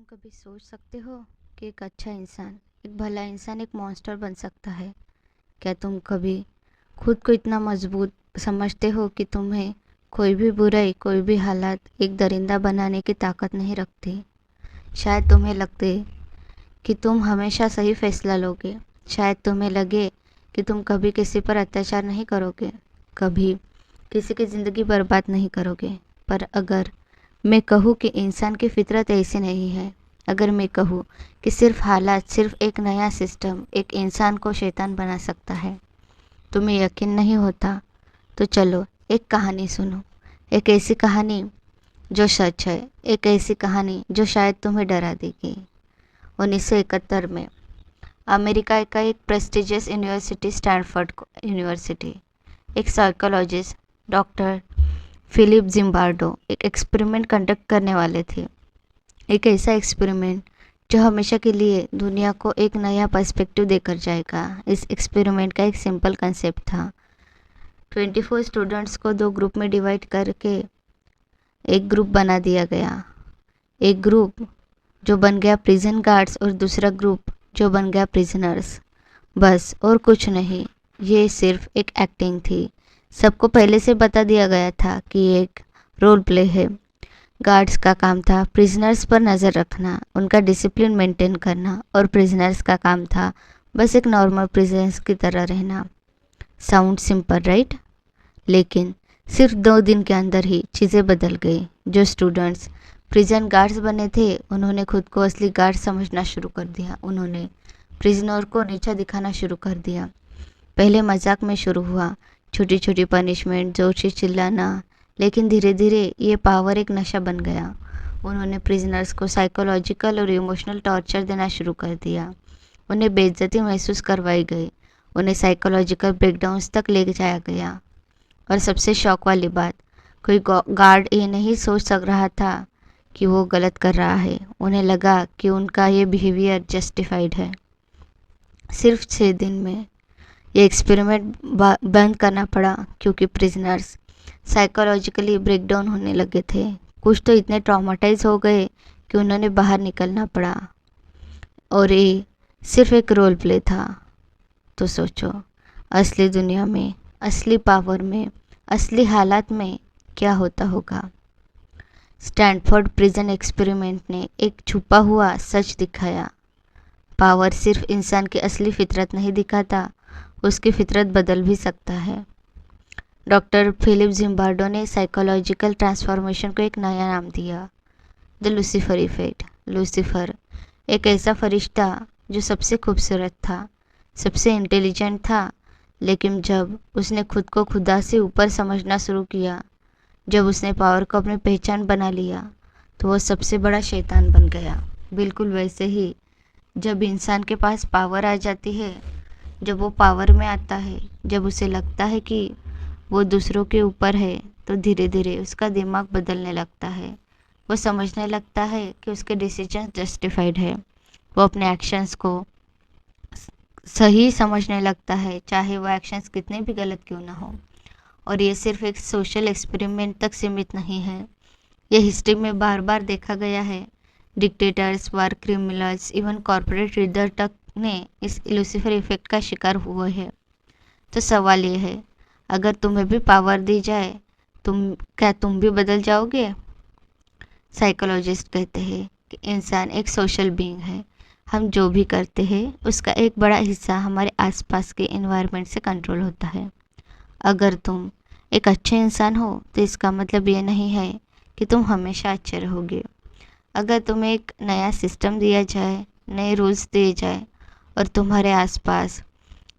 कभी सोच सकते हो कि एक अच्छा इंसान, एक भला इंसान एक मॉन्स्टर बन सकता है? क्या तुम कभी खुद को इतना मजबूत समझते हो कि तुम्हें कोई भी बुराई, कोई भी हालात एक दरिंदा बनाने की ताकत नहीं रखती? शायद तुम्हें लगते कि तुम हमेशा सही फैसला लोगे। शायद तुम्हें लगे कि तुम कभी किसी पर अत्याचार नहीं करोगे, कभी किसी की ज़िंदगी बर्बाद नहीं करोगे। पर अगर मैं कहूँ कि इंसान की फितरत ऐसी नहीं है, अगर मैं कहूँ कि सिर्फ हालात, सिर्फ एक नया सिस्टम एक इंसान को शैतान बना सकता है, तुम्हें यकीन नहीं होता? तो चलो एक कहानी सुनो। एक ऐसी कहानी जो सच है, एक ऐसी कहानी जो शायद तुम्हें डरा देगी। 1971 में अमेरिका का एक प्रेस्टिजियस यूनिवर्सिटी, स्टैनफोर्ड यूनिवर्सिटी, एक साइकोलॉजिस्ट डॉक्टर फिलिप जिम्बार्डो एक एक्सपेरिमेंट कंडक्ट करने वाले थे। एक ऐसा एक्सपेरिमेंट जो हमेशा के लिए दुनिया को एक नया पर्सपेक्टिव देकर जाएगा। इस एक्सपेरिमेंट का एक सिंपल कंसेप्ट था। 24 स्टूडेंट्स को दो ग्रुप में डिवाइड करके एक ग्रुप बना दिया गया। एक ग्रुप जो बन गया प्रिजन गार्ड्स और दूसरा ग्रुप जो बन गया प्रिजनर्स। बस और कुछ नहीं, ये सिर्फ एक एक्टिंग थी। सबको पहले से बता दिया गया था कि ये एक रोल प्ले है। गार्ड्स का काम था प्रिजनर्स पर नज़र रखना, उनका डिसिप्लिन मेंटेन करना, और प्रिजनर्स का काम था बस एक नॉर्मल प्रिजनर्स की तरह रहना। Sound simple, right? लेकिन सिर्फ 2 दिन के अंदर ही चीज़ें बदल गई। जो स्टूडेंट्स प्रिजन गार्ड्स बने थे, उन्होंने खुद को असली गार्ड समझना शुरू कर दिया। उन्होंने प्रिजनर को नीचा दिखाना शुरू कर दिया। पहले मजाक में शुरू हुआ, छोटी छोटी पनिशमेंट, जोर से चिल्लाना, लेकिन धीरे धीरे ये पावर एक नशा बन गया। उन्होंने प्रिजनर्स को साइकोलॉजिकल और इमोशनल टॉर्चर देना शुरू कर दिया। उन्हें बेइज्जती महसूस करवाई गई, उन्हें साइकोलॉजिकल ब्रेकडाउन्स तक ले जाया गया। और सबसे शौक वाली बात, कोई गार्ड ये नहीं सोच सक रहा था कि वो गलत कर रहा है। उन्हें लगा कि उनका ये बिहेवियर जस्टिफाइड है। सिर्फ 6 दिन में ये एक्सपेरिमेंट बंद करना पड़ा क्योंकि प्रिजनर्स साइकोलॉजिकली ब्रेकडाउन होने लगे थे। कुछ तो इतने ट्रॉमाटाइज हो गए कि उन्होंने बाहर निकलना पड़ा। और ये सिर्फ एक रोल प्ले था। तो सोचो, असली दुनिया में, असली पावर में, असली हालात में क्या होता होगा? स्टैनफोर्ड प्रिजन एक्सपेरिमेंट ने एक छुपा हुआ सच दिखाया। पावर सिर्फ इंसान की असली फितरत नहीं दिखाता, उसकी फितरत बदल भी सकता है। डॉक्टर फिलिप जिम्बार्डो ने साइकोलॉजिकल ट्रांसफॉर्मेशन को एक नया नाम दिया, द लूसीफर इफेक्ट। लूसीफर एक ऐसा फरिश्ता जो सबसे खूबसूरत था, सबसे इंटेलिजेंट था, लेकिन जब उसने खुद को खुदा से ऊपर समझना शुरू किया, जब उसने पावर को अपनी पहचान बना लिया, तो वो सबसे बड़ा शैतान बन गया। बिल्कुल वैसे ही जब इंसान के पास पावर आ जाती है, जब वो पावर में आता है, जब उसे लगता है कि वो दूसरों के ऊपर है, तो धीरे धीरे उसका दिमाग बदलने लगता है। वो समझने लगता है कि उसके डिसीजन जस्टिफाइड है। वो अपने एक्शंस को सही समझने लगता है, चाहे वो एक्शंस कितने भी गलत क्यों ना हो। और ये सिर्फ एक सोशल एक्सपेरिमेंट तक सीमित नहीं है, ये हिस्ट्री में बार बार देखा गया है। डिक्टेटर्स, वार क्रिमिनल्स, इवन कॉर्पोरेट लीडर तक ने इस लूसीफर इफेक्ट का शिकार हुए हैं। तो सवाल ये है, अगर तुम्हें भी पावर दी जाए, क्या तुम भी बदल जाओगे? साइकोलॉजिस्ट कहते हैं कि इंसान एक सोशल बीइंग है। हम जो भी करते हैं उसका एक बड़ा हिस्सा हमारे आसपास के एनवायरनमेंट से कंट्रोल होता है। अगर तुम एक अच्छे इंसान हो तो इसका मतलब ये नहीं है कि तुम हमेशा अच्छे रहोगे। अगर तुम्हें एक नया सिस्टम दिया जाए, नए रूल्स दिए जाए, और तुम्हारे आसपास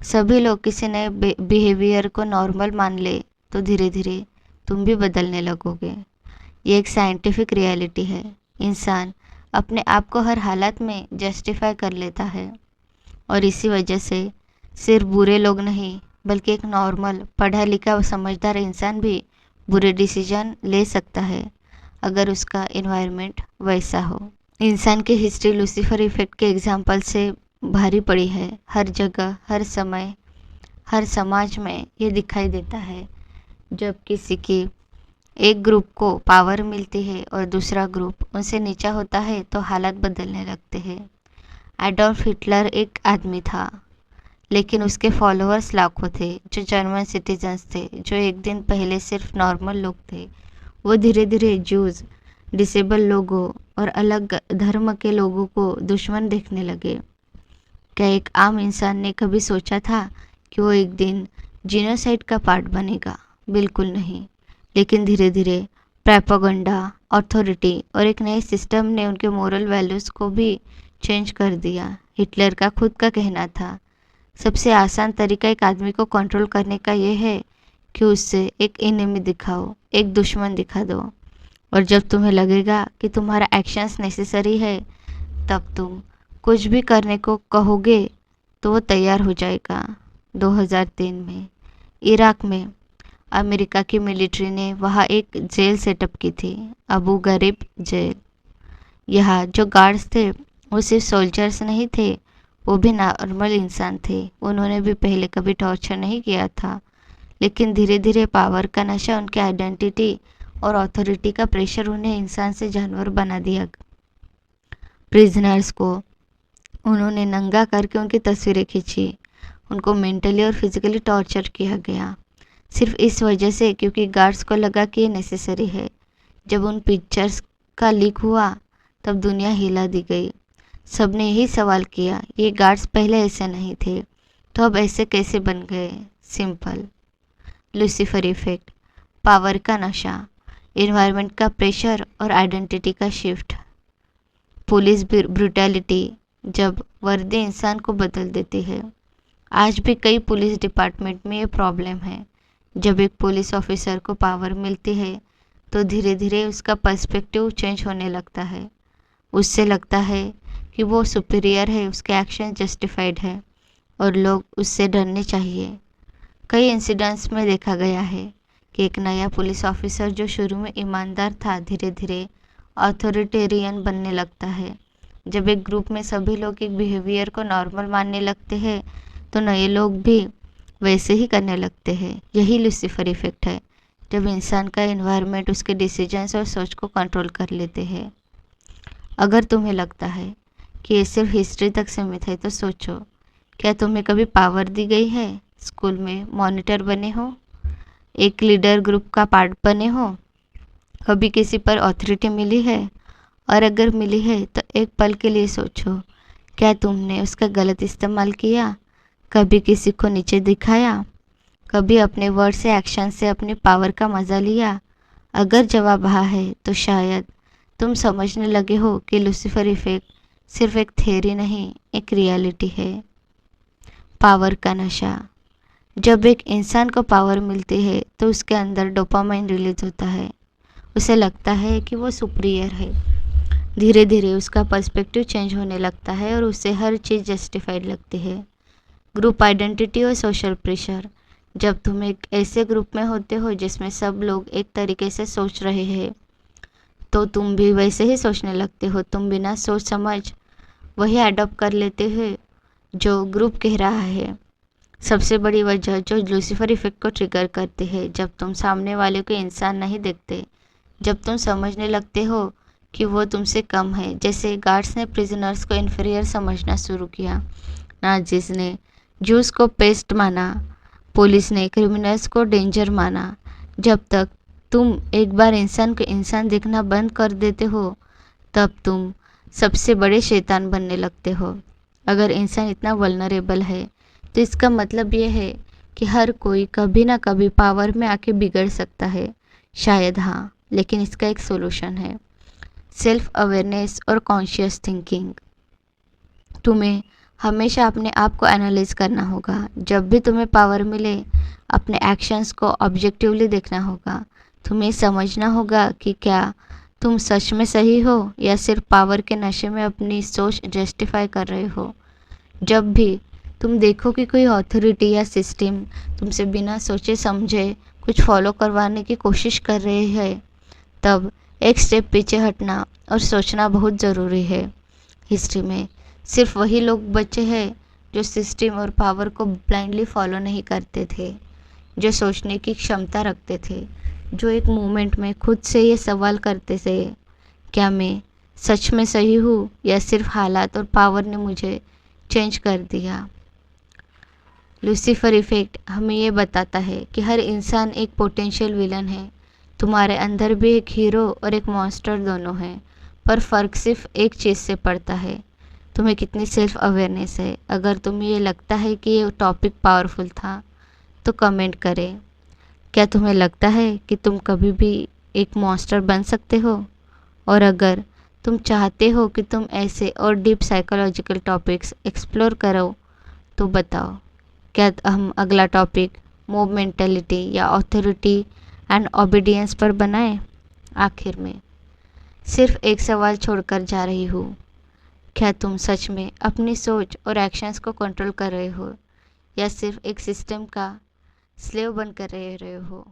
सभी लोग किसी नए बिहेवियर को नॉर्मल मान ले, तो धीरे धीरे तुम भी बदलने लगोगे। ये एक साइंटिफिक रियलिटी है। इंसान अपने आप को हर हालत में जस्टिफाई कर लेता है, और इसी वजह से सिर्फ बुरे लोग नहीं, बल्कि एक नॉर्मल पढ़ा लिखा और समझदार इंसान भी बुरे डिसीजन ले सकता है, अगर उसका एनवायरनमेंट वैसा हो। इंसान की हिस्ट्री लूसीफर इफेक्ट के एग्जाम्पल से भारी पड़ी है। हर जगह, हर समय, हर समाज में ये दिखाई देता है। जब किसी की एक ग्रुप को पावर मिलती है और दूसरा ग्रुप उनसे नीचा होता है तो हालात बदलने लगते हैं। एडोल्फ हिटलर एक आदमी था, लेकिन उसके फॉलोअर्स लाखों थे, जो जर्मन सिटीजन्स थे, जो एक दिन पहले सिर्फ नॉर्मल लोग थे। वो धीरे धीरे जूस, डिसेबल लोगों और अलग धर्म के लोगों को दुश्मन देखने लगे। क्या एक आम इंसान ने कभी सोचा था कि वो एक दिन जीनोसाइड का पार्ट बनेगा? बिल्कुल नहीं। लेकिन धीरे धीरे प्रोपेगेंडा, अथॉरिटी और एक नए सिस्टम ने उनके मोरल वैल्यूज़ को भी चेंज कर दिया। हिटलर का खुद का कहना था, सबसे आसान तरीका एक आदमी को कंट्रोल करने का ये है कि उससे एक एनिमी दिखाओ, एक दुश्मन दिखा दो, और जब तुम्हें लगेगा कि तुम्हारा एक्शंस नेसेसरी है, तब तुम कुछ भी करने को कहोगे तो वो तैयार हो जाएगा। 2003 में इराक में अमेरिका की मिलिट्री ने वहाँ एक जेल सेटअप की थी, अबू गरीब जेल। यहाँ जो गार्ड्स थे वो सिर्फ सोल्जर्स नहीं थे, वो भी नॉर्मल इंसान थे। उन्होंने भी पहले कभी टॉर्चर नहीं किया था, लेकिन धीरे धीरे पावर का नशा, उनके आइडेंटिटी और अथॉरिटी का प्रेशर उन्हें इंसान से जानवर बना दिया। प्रिजनर्स को उन्होंने नंगा करके उनकी तस्वीरें खींची, उनको मेंटली और फिजिकली टॉर्चर किया गया, सिर्फ इस वजह से क्योंकि गार्ड्स को लगा कि ये नेसेसरी है। जब उन पिक्चर्स का लीक हुआ तब दुनिया हिला दी गई। सबने यही सवाल किया, ये गार्ड्स पहले ऐसे नहीं थे, तो अब ऐसे कैसे बन गए? सिंपल, लूसीफर इफेक्ट, पावर का नशा, इन्वायरमेंट का प्रेशर और आइडेंटिटी का शिफ्ट, पुलिस ब्रूटैलिटी, जब वर्दी इंसान को बदल देती है। आज भी कई पुलिस डिपार्टमेंट में ये प्रॉब्लम है। जब एक पुलिस ऑफिसर को पावर मिलती है तो धीरे धीरे उसका पर्सपेक्टिव चेंज होने लगता है। उससे लगता है कि वो सुपीरियर है, उसके एक्शन जस्टिफाइड है और लोग उससे डरने चाहिए। कई इंसिडेंट्स में देखा गया है कि एक नया पुलिस ऑफिसर जो शुरू में ईमानदार था, धीरे धीरे अथॉरिटेरियन बनने लगता है। जब एक ग्रुप में सभी लोग एक बिहेवियर को नॉर्मल मानने लगते हैं तो नए लोग भी वैसे ही करने लगते हैं। यही लूसीफर इफेक्ट है, जब इंसान का एनवायरनमेंट उसके डिसीजंस और सोच को कंट्रोल कर लेते हैं। अगर तुम्हें लगता है कि ये सिर्फ हिस्ट्री तक सीमित है तो सोचो, क्या तुम्हें कभी पावर दी गई है? स्कूल में मॉनिटर बने हो, एक लीडर ग्रुप का पार्ट बने हो, कभी किसी पर अथॉरिटी मिली है? और अगर मिली है तो एक पल के लिए सोचो, क्या तुमने उसका गलत इस्तेमाल किया? कभी किसी को नीचे दिखाया? कभी अपने वर्ड से, एक्शन से अपनी पावर का मज़ा लिया? अगर जवाब हाँ है तो शायद तुम समझने लगे हो कि लूसीफर इफेक्ट सिर्फ एक थ्योरी नहीं, एक रियलिटी है। पावर का नशा, जब एक इंसान को पावर मिलती है तो उसके अंदर डोपामाइन रिलीज होता है। उसे लगता है कि वो सुपीरियर है। धीरे धीरे उसका पर्सपेक्टिव चेंज होने लगता है और उसे हर चीज़ जस्टिफाइड लगती है। ग्रुप आइडेंटिटी और सोशल प्रेशर, जब तुम एक ऐसे ग्रुप में होते हो जिसमें सब लोग एक तरीके से सोच रहे हैं तो तुम भी वैसे ही सोचने लगते हो। तुम बिना सोच समझ वही अडॉप्ट कर लेते हो जो ग्रुप कह रहा है। सबसे बड़ी वजह जो लूसीफर इफेक्ट को ट्रिगर करती है, जब तुम सामने वाले को इंसान नहीं देखते, जब तुम समझने लगते हो कि वो तुमसे कम है। जैसे गार्ड्स ने प्रिजनर्स को इन्फीरियर समझना शुरू किया, नाज़िस ने जूस को पेस्ट माना, पुलिस ने क्रिमिनल्स को डेंजर माना। जब तक तुम एक बार इंसान को इंसान देखना बंद कर देते हो तब तुम सबसे बड़े शैतान बनने लगते हो। अगर इंसान इतना वल्नरेबल है तो इसका मतलब ये है कि हर कोई कभी ना कभी पावर में आके बिगड़ सकता है। शायद हाँ, लेकिन इसका एक सोल्यूशन है, सेल्फ अवेयरनेस और कॉन्शियस थिंकिंग। तुम्हें हमेशा अपने आप को एनालाइज करना होगा। जब भी तुम्हें पावर मिले, अपने एक्शंस को ऑब्जेक्टिवली देखना होगा। तुम्हें समझना होगा कि क्या तुम सच में सही हो या सिर्फ पावर के नशे में अपनी सोच जस्टिफाई कर रहे हो। जब भी तुम देखो कि कोई अथॉरिटी या सिस्टम तुमसे बिना सोचे समझे कुछ फॉलो करवाने की कोशिश कर रहे हैं, तब एक स्टेप पीछे हटना और सोचना बहुत ज़रूरी है। हिस्ट्री में सिर्फ वही लोग बचे हैं जो सिस्टम और पावर को ब्लाइंडली फॉलो नहीं करते थे, जो सोचने की क्षमता रखते थे, जो एक मोमेंट में खुद से ये सवाल करते थे, क्या मैं सच में सही हूँ या सिर्फ हालात और पावर ने मुझे चेंज कर दिया। लूसीफर इफ़ेक्ट हमें ये बताता है कि हर इंसान एक पोटेंशियल विलन है। तुम्हारे अंदर भी एक हीरो और एक मॉन्स्टर दोनों हैं, पर फ़र्क सिर्फ एक चीज़ से पड़ता है, तुम्हें कितनी सेल्फ अवेयरनेस है। अगर तुम्हें ये लगता है कि ये टॉपिक पावरफुल था तो कमेंट करें। क्या तुम्हें लगता है कि तुम कभी भी एक मॉन्स्टर बन सकते हो? और अगर तुम चाहते हो कि तुम ऐसे और डीप साइकोलॉजिकल टॉपिक्स एक्सप्लोर करो तो बताओ, क्या हम अगला टॉपिक मोब मेंटेलिटी या ऑथोरिटी एंड ओबीडियंस पर बनाएं? आखिर में सिर्फ एक सवाल छोड़कर जा रही हूँ, क्या तुम सच में अपनी सोच और एक्शंस को कंट्रोल कर रहे हो या सिर्फ एक सिस्टम का स्लेव बन कर रह रहे हो?